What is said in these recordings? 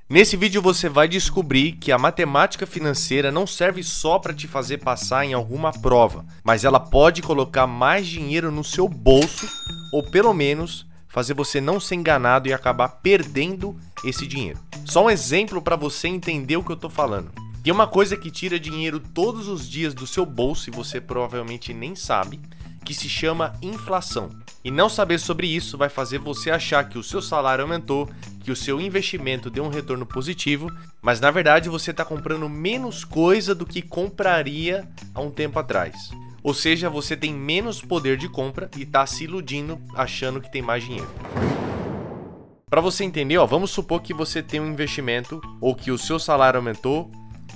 Nesse vídeo você vai descobrir que a matemática financeira não serve só para te fazer passar em alguma prova, mas ela pode colocar mais dinheiro no seu bolso ou pelo menos fazer você não ser enganado e acabar perdendo esse dinheiro. Só um exemplo para você entender o que eu estou falando. Tem uma coisa que tira dinheiro todos os dias do seu bolso e você provavelmente nem sabe, que se chama inflação. E não saber sobre isso vai fazer você achar que o seu salário aumentou, que o seu investimento deu um retorno positivo, mas na verdade você está comprando menos coisa do que compraria há um tempo atrás. Ou seja, você tem menos poder de compra e está se iludindo achando que tem mais dinheiro. Para você entender, vamos supor que você tem um investimento ou que o seu salário aumentou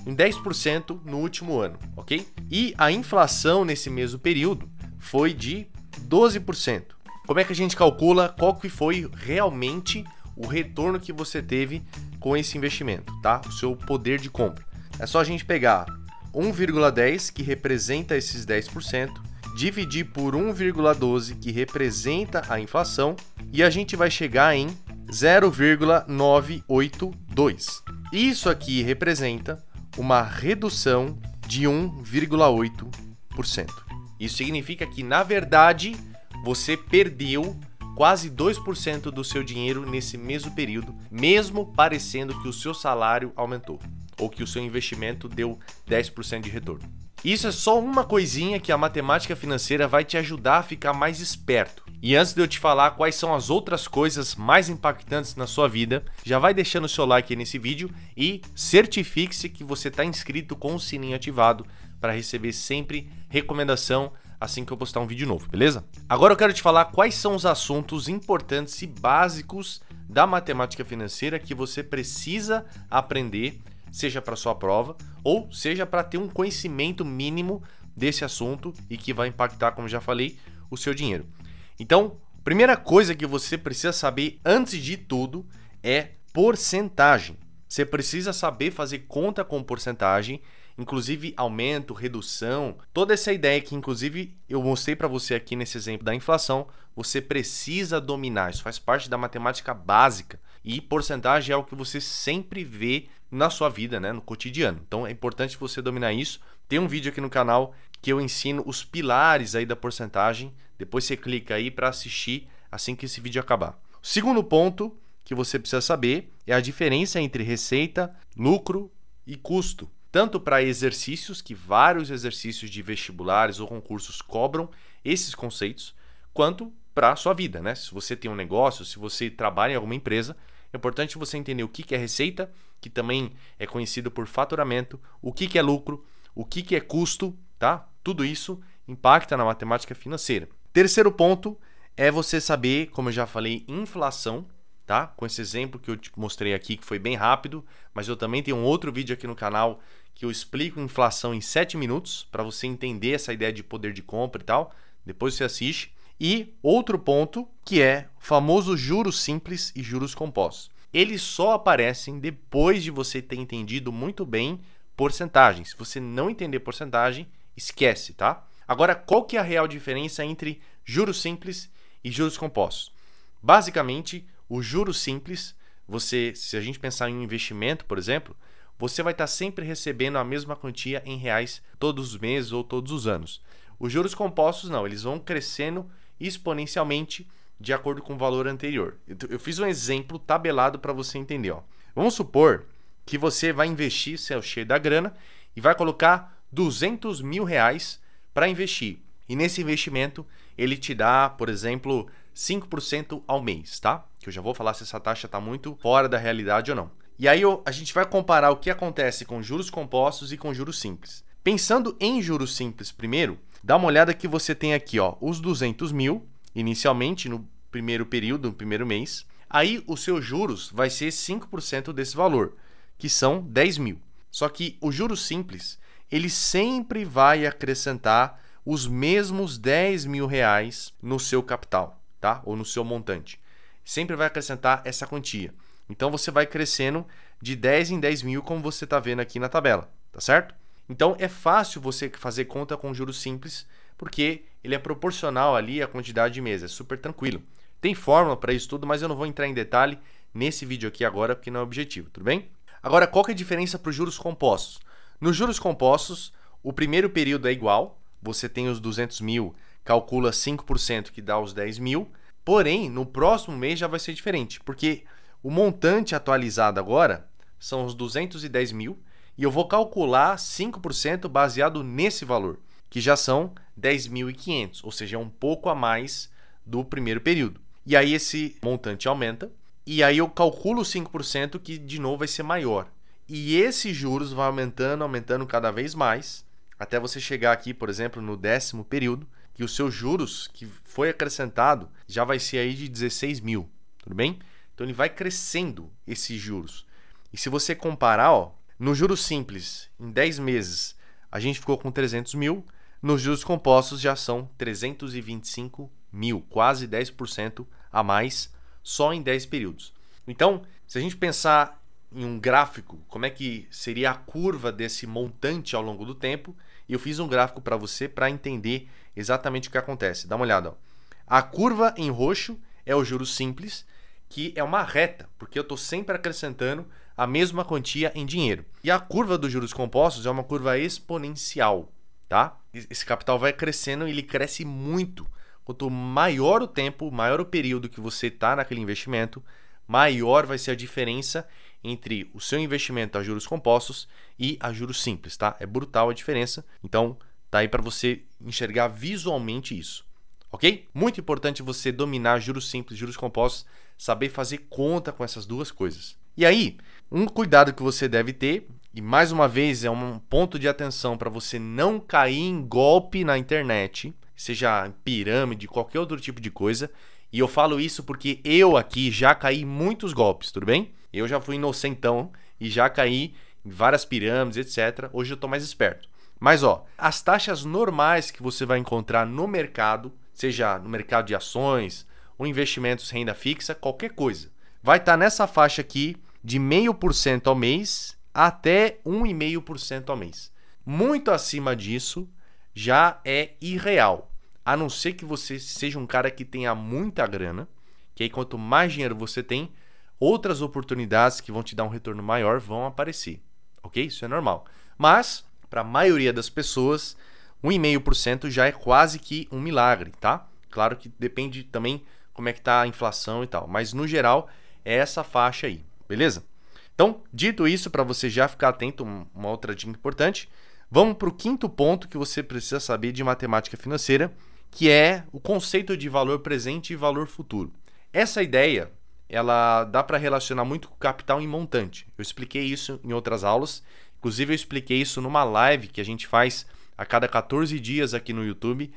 em 10% no último ano, ok? E a inflação nesse mesmo período foi de 12%. Como é que a gente calcula qual que foi realmente o retorno que você teve com esse investimento, tá? O seu poder de compra. É só a gente pegar 1,10 que representa esses 10%, dividir por 1,12 que representa a inflação e a gente vai chegar em 0,982. Isso aqui representa uma redução de 1,8%. Isso significa que, na verdade, você perdeu quase 2% do seu dinheiro nesse mesmo período, mesmo parecendo que o seu salário aumentou ou que o seu investimento deu 10% de retorno. Isso é só uma coisinha que a matemática financeira vai te ajudar a ficar mais esperto. E antes de eu te falar quais são as outras coisas mais impactantes na sua vida, já vai deixando o seu like aí nesse vídeo e certifique-se que você está inscrito com o sininho ativado para receber sempre recomendação assim que eu postar um vídeo novo, beleza? Agora eu quero te falar quais são os assuntos importantes e básicos da matemática financeira que você precisa aprender, seja para sua prova ou seja para ter um conhecimento mínimo desse assunto e que vai impactar, como já falei, o seu dinheiro. Então, primeira coisa que você precisa saber antes de tudo é porcentagem. Você precisa saber fazer conta com porcentagem, inclusive aumento, redução, toda essa ideia que inclusive eu mostrei para você aqui nesse exemplo da inflação, você precisa dominar. Isso faz parte da matemática básica e porcentagem é o que você sempre vê na sua vida, né, no cotidiano. Então é importante você dominar isso. Tem um vídeo aqui no canal que eu ensino os pilares aí da porcentagem. Depois você clica aí para assistir assim que esse vídeo acabar. O segundo ponto que você precisa saber é a diferença entre receita, lucro e custo. Tanto para exercícios, que vários exercícios de vestibulares ou concursos cobram esses conceitos, quanto para a sua vida, né? Se você tem um negócio, se você trabalha em alguma empresa, é importante você entender o que é receita, que também é conhecido por faturamento, o que é lucro, o que é custo, tá? Tudo isso impacta na matemática financeira. Terceiro ponto é você saber, como eu já falei, inflação, tá? Com esse exemplo que eu te mostrei aqui, que foi bem rápido, mas eu também tenho um outro vídeo aqui no canal que eu explico inflação em 7 minutos, para você entender essa ideia de poder de compra e tal. Depois você assiste. E outro ponto, que é o famoso juros simples e juros compostos. Eles só aparecem depois de você ter entendido muito bem porcentagem. Se você não entender porcentagem, esquece, tá? Agora, qual que é a real diferença entre juros simples e juros compostos? Basicamente, o juros simples, se a gente pensar em um investimento, por exemplo, você vai estar sempre recebendo a mesma quantia em reais todos os meses ou todos os anos. Os juros compostos não, eles vão crescendo exponencialmente de acordo com o valor anterior. Eu fiz um exemplo tabelado para você entender. Vamos supor que você vai investir, seu cheio da grana, e vai colocar 200 mil reais para investir. E nesse investimento, ele te dá, por exemplo, 5% ao mês, tá? Que eu já vou falar se essa taxa está muito fora da realidade ou não. E aí a gente vai comparar o que acontece com juros compostos e com juros simples. Pensando em juros simples primeiro, dá uma olhada que você tem aqui, os 200 mil, inicialmente no primeiro período, no primeiro mês. Aí os seus juros vai ser 5% desse valor, que são 10 mil. Só que o juros simples, ele sempre vai acrescentar os mesmos 10 mil reais no seu capital, tá? Ou no seu montante. Sempre vai acrescentar essa quantia. Então você vai crescendo de 10 em 10 mil, como você está vendo aqui na tabela, tá certo? Então é fácil você fazer conta com juros simples, porque ele é proporcional ali à quantidade de meses, é super tranquilo. Tem fórmula para isso tudo, mas eu não vou entrar em detalhe nesse vídeo aqui agora, porque não é objetivo, tudo bem? Agora, qual que é a diferença para os juros compostos? Nos juros compostos, o primeiro período é igual, você tem os 200 mil, calcula 5% que dá os 10 mil, porém, no próximo mês já vai ser diferente, porque o montante atualizado agora são os 210 mil e eu vou calcular 5% baseado nesse valor, que já são 10.500, ou seja, é um pouco a mais do primeiro período. E aí esse montante aumenta, e aí eu calculo 5% que de novo vai ser maior. E esses juros vão aumentando, aumentando cada vez mais, até você chegar aqui, por exemplo, no 10º período, que os seus juros que foi acrescentado já vai ser aí de 16 mil, tudo bem? Então ele vai crescendo esses juros. E se você comparar, ó, no juros simples, em 10 meses, a gente ficou com 300 mil, nos juros compostos já são 325 mil, quase 10% a mais só em 10 períodos. Então, se a gente pensar em um gráfico, como é que seria a curva desse montante ao longo do tempo, eu fiz um gráfico para você para entender exatamente o que acontece. Dá uma olhada. Ó. A curva em roxo é o juros simples, que é uma reta, porque eu estou sempre acrescentando a mesma quantia em dinheiro. E a curva dos juros compostos é uma curva exponencial, tá? Esse capital vai crescendo e ele cresce muito. Quanto maior o tempo, maior o período que você está naquele investimento, maior vai ser a diferença entre o seu investimento a juros compostos e a juros simples, tá? É brutal a diferença. Então, tá aí para você enxergar visualmente isso, ok? Muito importante você dominar juros simples, juros compostos, saber fazer conta com essas duas coisas. E aí, um cuidado que você deve ter, e mais uma vez é um ponto de atenção para você não cair em golpe na internet, seja em pirâmide, qualquer outro tipo de coisa. E eu falo isso porque eu aqui já caí em muitos golpes, tudo bem? Eu já fui inocentão e já caí em várias pirâmides, etc. Hoje eu estou mais esperto. Mas ó, as taxas normais que você vai encontrar no mercado, seja no mercado de ações ou investimentos renda fixa, qualquer coisa, vai estar nessa faixa aqui de 0,5% ao mês até 1,5% ao mês. Muito acima disso já é irreal, a não ser que você seja um cara que tenha muita grana, que aí quanto mais dinheiro você tem, outras oportunidades que vão te dar um retorno maior vão aparecer, ok? Isso é normal. Mas, para a maioria das pessoas, 1,5% já é quase que um milagre, tá? Claro que depende também como é que está a inflação e tal, mas no geral é essa faixa aí, beleza? Então, dito isso, para você já ficar atento, uma outra dica importante, vamos para o quinto ponto que você precisa saber de matemática financeira, que é o conceito de valor presente e valor futuro. Essa ideia, ela dá para relacionar muito com capital em montante. Eu expliquei isso em outras aulas, inclusive eu expliquei isso numa live que a gente faz a cada 14 dias aqui no YouTube,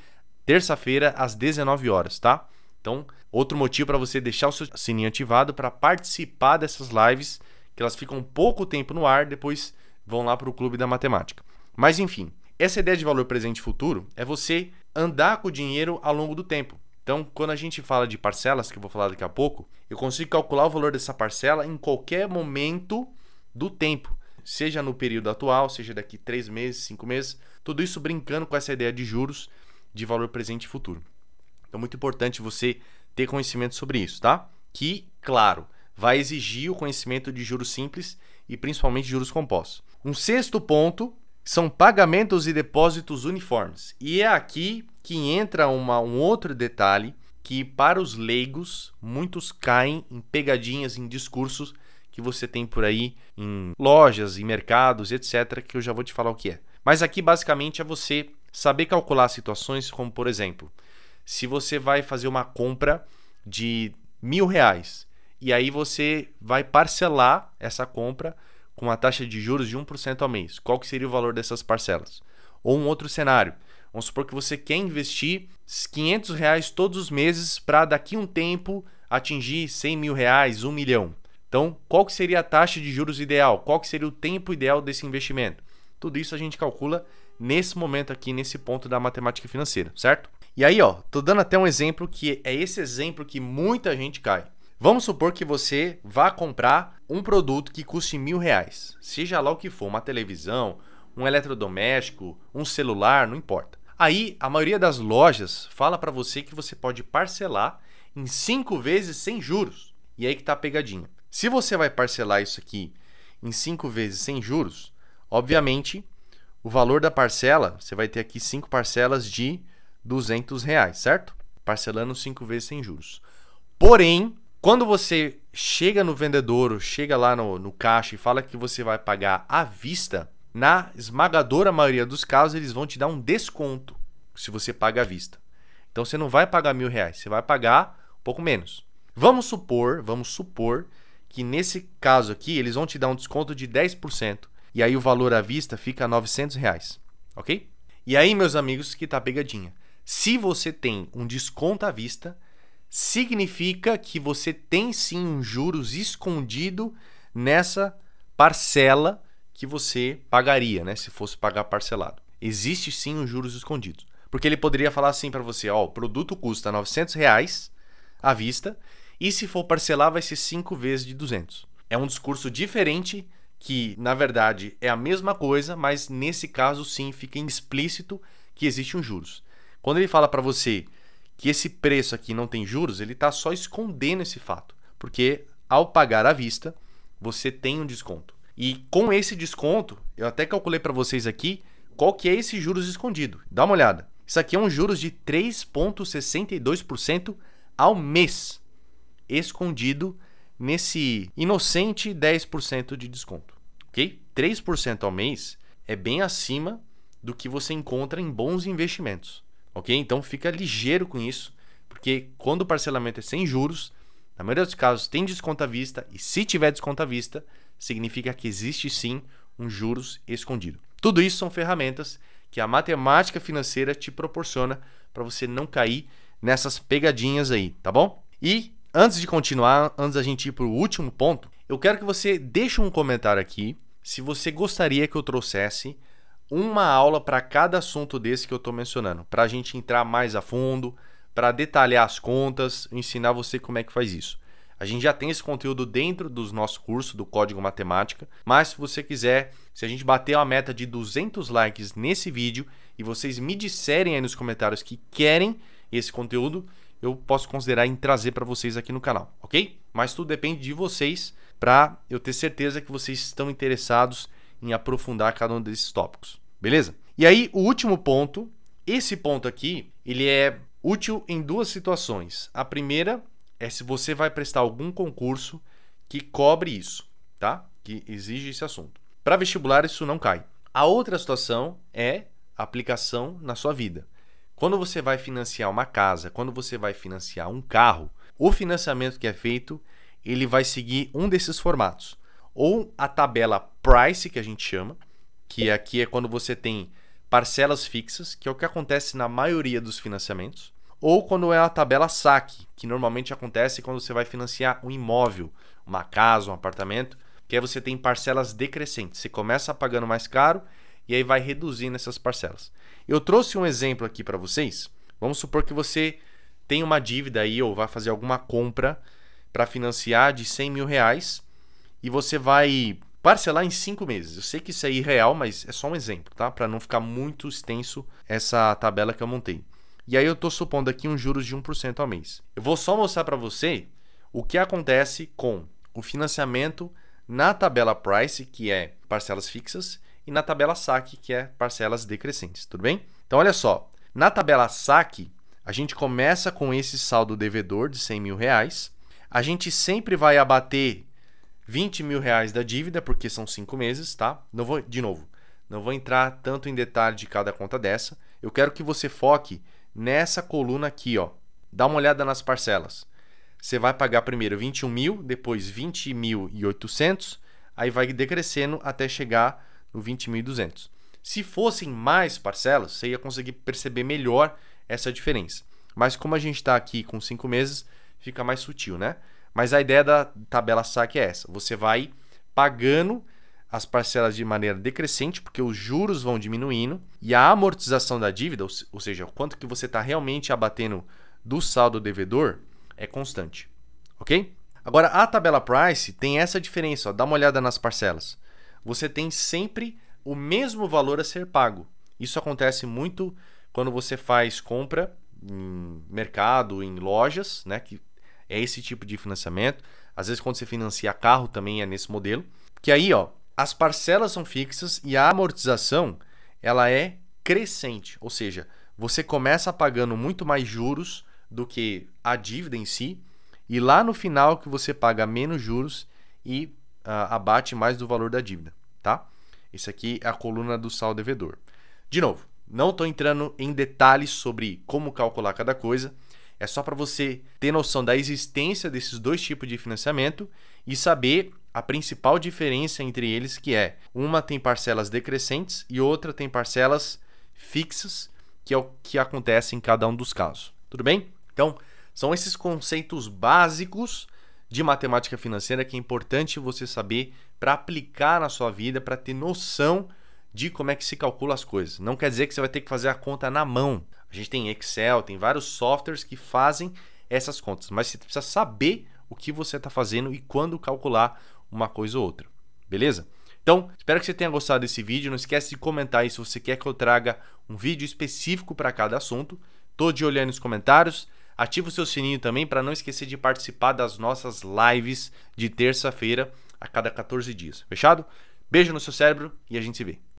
terça-feira às 19 horas, tá? Então, outro motivo para você deixar o seu sininho ativado para participar dessas lives, que elas ficam pouco tempo no ar, depois vão lá para o Clube da Matemática. Mas enfim, essa ideia de valor presente e futuro é você andar com o dinheiro ao longo do tempo. Então, quando a gente fala de parcelas, que eu vou falar daqui a pouco, eu consigo calcular o valor dessa parcela em qualquer momento do tempo, seja no período atual, seja daqui 3 meses, 5 meses, tudo isso brincando com essa ideia de juros de valor presente e futuro. Então, muito importante você ter conhecimento sobre isso, tá? Que, claro, vai exigir o conhecimento de juros simples e principalmente juros compostos. Um sexto ponto são pagamentos e depósitos uniformes. E é aqui que entra um outro detalhe que, para os leigos, muitos caem em pegadinhas, em discursos que você tem por aí em lojas, em mercados, etc., que eu já vou te falar o que é. Mas aqui, basicamente, é você saber calcular situações como, por exemplo, se você vai fazer uma compra de R$1.000 e aí você vai parcelar essa compra com uma taxa de juros de 1% ao mês. Qual que seria o valor dessas parcelas? Ou um outro cenário. Vamos supor que você quer investir R$500 todos os meses para daqui a um tempo atingir R$100 mil, R$1 milhão. Então, qual que seria a taxa de juros ideal? Qual que seria o tempo ideal desse investimento? Tudo isso a gente calcula nesse momento aqui, nesse ponto da matemática financeira, certo? E aí, ó, tô dando até um exemplo que é esse exemplo que muita gente cai. Vamos supor que você vá comprar um produto que custe R$1.000, seja lá o que for, uma televisão, um eletrodoméstico, um celular, não importa. Aí, a maioria das lojas fala para você que você pode parcelar em 5 vezes sem juros. E aí que tá a pegadinha. Se você vai parcelar isso aqui em 5 vezes sem juros, obviamente, o valor da parcela, você vai ter aqui 5 parcelas de R$200, certo? Parcelando 5 vezes sem juros. Porém, quando você chega no vendedor, chega lá no caixa e fala que você vai pagar à vista, na esmagadora maioria dos casos, eles vão te dar um desconto se você paga à vista. Então, você não vai pagar R$1.000, você vai pagar um pouco menos. Vamos supor que nesse caso aqui, eles vão te dar um desconto de 10%. E aí o valor à vista fica R$900, ok? E aí, meus amigos, que tá a pegadinha. Se você tem um desconto à vista, significa que você tem sim um juros escondido nessa parcela que você pagaria, né? Se fosse pagar parcelado. Existe sim um juros escondido. Porque ele poderia falar assim para você, ó, o produto custa R$900 à vista e se for parcelar vai ser 5 vezes de 200. É um discurso diferente que, na verdade, é a mesma coisa, mas nesse caso sim fica explícito que existe um juros. Quando ele fala para você que esse preço aqui não tem juros, ele está só escondendo esse fato. Porque ao pagar à vista, você tem um desconto. E com esse desconto, eu até calculei para vocês aqui qual que é esse juros escondido. Dá uma olhada. Isso aqui é um juros de 3,62% ao mês, escondido nesse inocente 10% de desconto, ok? 3% ao mês é bem acima do que você encontra em bons investimentos, ok? Então fica ligeiro com isso, porque quando o parcelamento é sem juros, na maioria dos casos tem desconto à vista, e se tiver desconto à vista, significa que existe sim um juros escondido. Tudo isso são ferramentas que a matemática financeira te proporciona para você não cair nessas pegadinhas aí, tá bom? E antes de continuar, antes da gente ir para o último ponto, eu quero que você deixe um comentário aqui se você gostaria que eu trouxesse uma aula para cada assunto desse que eu estou mencionando, para a gente entrar mais a fundo, para detalhar as contas, ensinar você como é que faz isso. A gente já tem esse conteúdo dentro do nosso curso do Código Matemática, mas se você quiser, se a gente bater uma meta de 200 likes nesse vídeo e vocês me disserem aí nos comentários que querem esse conteúdo, eu posso considerar em trazer para vocês aqui no canal, ok? Mas tudo depende de vocês para eu ter certeza que vocês estão interessados em aprofundar cada um desses tópicos, beleza? E aí, o último ponto, esse ponto aqui, ele é útil em duas situações. A primeira é se você vai prestar algum concurso que cobre isso, tá? Que exige esse assunto. Para vestibular, isso não cai. A outra situação é a aplicação na sua vida. Quando você vai financiar uma casa, quando você vai financiar um carro, o financiamento que é feito, ele vai seguir um desses formatos. Ou a tabela Price, que a gente chama, que aqui é quando você tem parcelas fixas, que é o que acontece na maioria dos financiamentos. Ou quando é a tabela saque, que normalmente acontece quando você vai financiar um imóvel, uma casa, um apartamento, que aí você tem parcelas decrescentes. Você começa pagando mais caro e aí vai reduzindo essas parcelas. Eu trouxe um exemplo aqui para vocês. Vamos supor que você tem uma dívida aí ou vai fazer alguma compra para financiar de R$100.000 e você vai parcelar em 5 meses. Eu sei que isso é irreal, mas é só um exemplo, tá? Para não ficar muito extenso essa tabela que eu montei. E aí eu estou supondo aqui um juros de 1% ao mês. Eu vou só mostrar para você o que acontece com o financiamento na tabela Price, que é parcelas fixas, e na tabela saque, que é parcelas decrescentes, tudo bem? Então, olha só, na tabela saque, a gente começa com esse saldo devedor de R$100.000, a gente sempre vai abater R$20.000 da dívida, porque são 5 meses, tá? Não vou entrar tanto em detalhe de cada conta dessa, eu quero que você foque nessa coluna aqui, ó. Dá uma olhada nas parcelas. Você vai pagar primeiro 21.000, depois 20.800, aí vai decrescendo até chegar no 20.200. Se fossem mais parcelas, você ia conseguir perceber melhor essa diferença. Mas como a gente está aqui com 5 meses, fica mais sutil, né? Mas a ideia da tabela saque é essa. Você vai pagando as parcelas de maneira decrescente, porque os juros vão diminuindo e a amortização da dívida, ou seja, o quanto que você está realmente abatendo do saldo devedor, é constante, ok? Agora, a tabela Price tem essa diferença, ó, dá uma olhada nas parcelas. Você tem sempre o mesmo valor a ser pago. Isso acontece muito quando você faz compra em mercado, em lojas, né, que é esse tipo de financiamento. Às vezes quando você financia carro também é nesse modelo. Que aí, ó, as parcelas são fixas e a amortização ela é crescente. Ou seja, você começa pagando muito mais juros do que a dívida em si. E lá no final que você paga menos juros e abate mais do valor da dívida, tá? Isso aqui é a coluna do saldo devedor. De novo, não estou entrando em detalhes sobre como calcular cada coisa. É só para você ter noção da existência desses dois tipos de financiamento e saber a principal diferença entre eles, que é uma tem parcelas decrescentes e outra tem parcelas fixas, que é o que acontece em cada um dos casos. Tudo bem? Então, são esses conceitos básicos de matemática financeira que é importante você saber para aplicar na sua vida, para ter noção de como é que se calcula as coisas. Não quer dizer que você vai ter que fazer a conta na mão. A gente tem Excel, tem vários softwares que fazem essas contas, mas você precisa saber o que você está fazendo e quando calcular uma coisa ou outra. Beleza? Então, espero que você tenha gostado desse vídeo. Não esquece de comentar aí se você quer que eu traga um vídeo específico para cada assunto. Estou de olho aí nos comentários. Ativa o seu sininho também para não esquecer de participar das nossas lives de terça-feira a cada 14 dias. Fechado? Beijo no seu cérebro e a gente se vê.